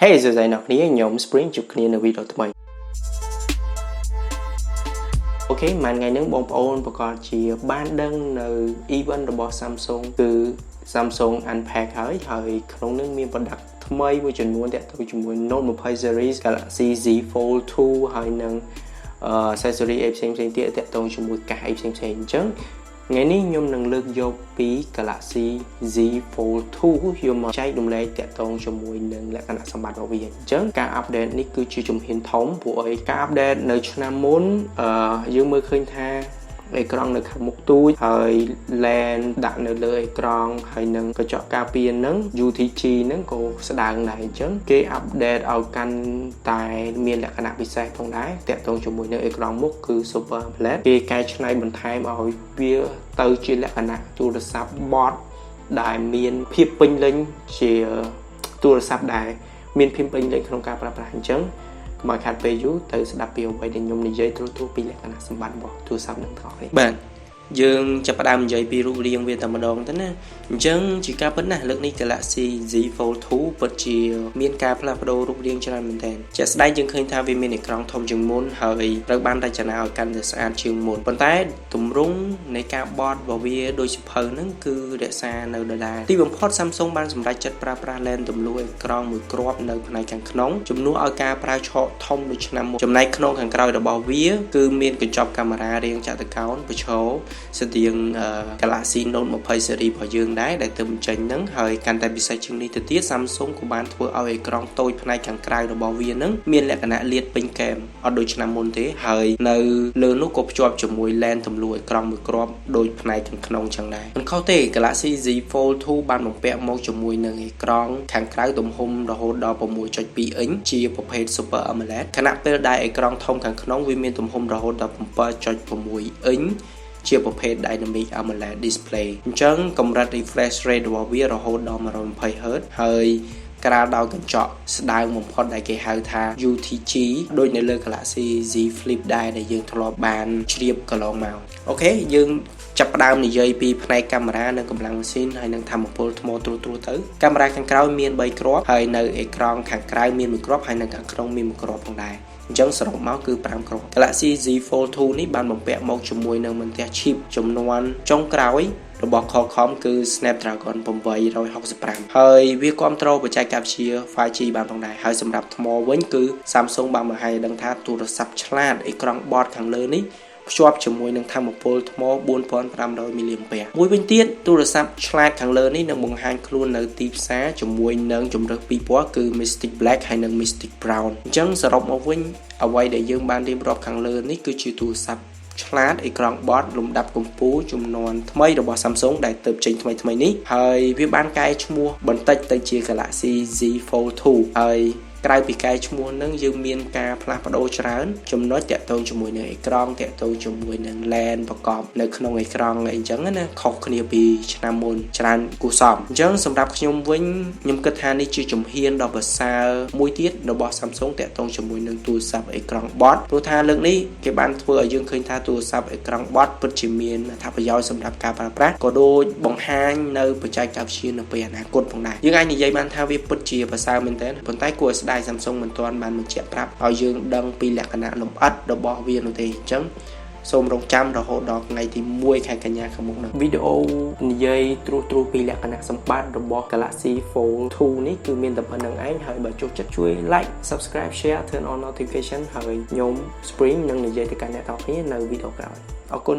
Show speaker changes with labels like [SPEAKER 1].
[SPEAKER 1] Hey សួស្តីអ្នកគ្នាខ្ញុំ Spring ជួបគ្នានៅវីដេអូថ្មីអូខេមួយថ្ងៃនេះបងប្អូនប្រកាសជាបានដឹងនៅ event របស់ Samsung គឺ Samsung Unpack ហើយក្នុងនោះមាន product ថ្មីមួយចំនួនទាក់ទងជាមួយ Note 20 series Galaxy Z Fold 2 ហើយនឹងaccessory ផ្សេងៗទៀតទាក់ទងជាមួយកាសផ្សេងៗអញ្ចឹងថ្ងៃនេះខ្ញុំនឹងលើកយកពី Galaxy Z Fold 2 យកមកចែករំលែកទាក់ទងជាមួយនឹងលក្ខណៈសម្បត្តិរបស់វាអញ្ចឹងការអាប់ដេតនេះគឺជាជំហានធំព្រោះអីការអាប់ដេតនៅឆ្នាំមុនយើងមើលឃើញថាអេក្រង់នៅខាងមុខទូចហើយ lens ដាក់នៅលើអេក្រង់ហើយនឹងកញ្ចក់ការពារនឹង UTG ហ្នឹងក៏ស្ដើងដែរអញ្ចឹងគេអាប់ដេតឲ្យកាន់តែមានលក្ខណៈពិសេសផងដែរតាក់ទងជាមួយនឹងអេក្រង់មុខគឺ Super AMOLED គេកែច្នៃបន្ថែមឲ្យវាទៅជាលក្ខណៈទូរស័ព្ទបត់ដែលមានភាពពេញលេញជាទូរស័ព្ទដែលមានភាពពេញលេញក្នុងការប្រើប្រាស់អញ្ចឹងមកខាត់ពេលយូរទៅស្ដាប់ពីអ្វីដែលខ្ញុំនិយាយទូទៅពីលក្ខណៈសម្បត្តិរបស់ទូរស័ព្ទនឹងទាំងអស់នេះបាទយើងចាប់ផ្ដើមនិយាយពីរូបរាងវាតែម្ដងទៅណាអញ្ចឹងជាការពិតណាស់លើកនេះ Galaxy Z Fold 2ពិតជាមានការផ្លាស់ប្ដូររូបរាងច្រើនមែនទែនជាក់ស្ដែងយើងឃើញថាវាមានអេក្រង់ធំជាងមុនហើយត្រូវបានរចនាឲ្យកាន់តែស្អាតជាងមុនប៉ុន្តែទម្រង់នៃការបត់របស់វាដូចសភៅហ្នឹងគឺរក្សានៅដដែលទីបំផុត Samsung បានសម្រេចចិត្តប្រើប្រាស់ lens ទម្លុះអេក្រង់មួយគ្រាប់នៅផ្នែកខាងក្នុងជំនួសឲ្យការប្រើឆកធំដូចឆ្នាំមុនចំណែកក្នុងខាងក្រោយរបស់វាគឺមានកញ្ចប់កាមេរ៉ារាងចតុកោណប្រឈរស្តៀង Galaxy Note 20 series របស់យើងដែរដែលទើបចេញហ្នឹងហើយកាន់តែពិសេសជាងនេះទៅទៀត Samsung ក៏បានធ្វើឲ្យអេក្រង់តូចផ្នែកខាងក្រៅរបស់វាហ្នឹងមានលក្ខណៈលាតពេញកែមអត់ដូចឆ្នាំមុនទេហើយនៅលើនោះក៏ភ្ជាប់ជាមួយ lens ទម្លុះអេក្រង់មួយគ្រាប់ដូចផ្នែកខាងក្នុងចឹងដែរមិនខុសទេ Galaxy Z Fold 2 បានបំពាក់មកជាមួយនឹងអេក្រង់ខាងក្រៅទំហំរហូតដល់ 6.2 អ៊ីនជាប្រភេទ Super AMOLED ខណៈពេលដែលអេក្រង់ធំខាងក្នុងវាមានទំហំរហូតដល់ 7.6 អ៊ីនជាប្រភេទ Dynamic AMOLED Display អញ្ចឹងកម្រិត refresh rate របស់វារហូតដល់ 120Hz ហើយក្រាលដោយកញ្ចក់ស្ដើងបំផុតដែលគេហៅថា UTG ដូចនៅលើ Galaxy Z Flip ដែរដែលយើងធ្លាប់បានជ្រាបកន្លងមកអូខេយើងចាប់ផ្ដើមនិយាយពីផ្នែកកាមេរ៉ានិងកម្លាំងម៉ាស៊ីនហើយនឹងថាមពលថ្មត្រួសទៅកាមេរ៉ាខាងក្រោយមាន3គ្រាប់ហើយនៅអេក្រង់ខាងក្រៅមាន1គ្រាប់ហើយនៅខាងក្នុងមាន1គ្រាប់ផងដែរអញ្ចឹងសរុបមកគឺ5គ្រាប់ Galaxy Z Fold 2 នេះបានបំពាក់មកជាមួយនឹងបន្ទះ chip ចំនួនចុងក្រោយរបស់ Qualcomm គឺ Snapdragon 865ហើយវាគ្រប់គ្រងបច្ចេកវិទ្យា 5G បានផងដែរហើយសម្រាប់ថ្មវិញគឺ Samsung បានបង្ហាញដឹងថាទូរស័ព្ទឆ្លាតអេក្រង់បតខាងលើនេះភ្ជាប់ជាមួយនឹងថាមពលថ្ម 4500 មីលីអាំពែមួយវិញទៀតទូរស័ព្ទឆ្លាតខាងលើនេះនឹងបង្ហាញខ្លួននៅទីផ្សារជាមួយនឹងជម្រើសពីរពណ៌គឺ Mystic Black ហើយនិង Mystic Brown អញ្ចឹងសរុបមកវិញអ្វីដែលយើងបានរៀបរាប់ខាងលើនេះគឺជាទូរស័ព្ទឆ្លាតអេក្រង់បតលំដាប់កម្ពស់ចំនួនថ្មីរបស់ Samsung ដែលទើបចេញថ្មីនេះហើយវាបានកែឈ្មោះបន្តិចទៅជា Galaxy Z Fold 2ហើយក្រៅពីកែឈ្មោះនឹងយើងមានការផ្លាស់ប្ដូរច្រើនចំណុចតាក់ទងជាមួយនឹងអេក្រង់តាក់ទងជាមួយនឹង lens ប្រកបនៅក្នុងអេក្រង់អីចឹងណាខុសគ្នាពីឆ្នាំមុនច្រើនគួរសមអញ្ចឹងសម្រាប់ខ្ញុំវិញខ្ញុំគិតថានេះជាជំហានដ៏ប្រសើរមួយទៀតរបស់ Samsung តាក់ទងជាមួយនឹងទូរស័ព្ទអេក្រង់បតព្រោះថាលើកនេះគេបានធ្វើឲ្យយើងឃើញថាទូរស័ព្ទអេក្រង់បតពិតជាមានអត្ថប្រយោជន៍សម្រាប់ការប្រើប្រាស់ក៏ដូចបង្ហាញនៅបច្ចេកវិទ្យានៅពេលអនាគតផងដែរយើងអាចនិយាយបានថាវាពិតជាប្រសើរមែនទែនប៉ុន្តែគួរឲ្យSamsung មិនទាន់បានបញ្ជាក់ប្រាប់ឲ្យយើងដឹងពីលក្ខណៈលម្អិតរបស់វានោះទេអញ្ចឹងសូមរងចាំរហូតដល់ថ្ងៃទី1ខែកញ្ញាខាងមុខនេះវីដេអូនិយាយត្រួសពីលក្ខណៈសម្បត្តិរបស់ Galaxy Fold 2 នេះគឺមានតែប៉ុណ្្នឹងឯងហើយបើចូលចិត្តជួយ like subscribe share turn on notification ហើយខ្ញុំ Spring នឹងនិយាយទៅកាន់អ្នកទាំងអស់គ្នានៅវីដេអូក្រោយអរគុណ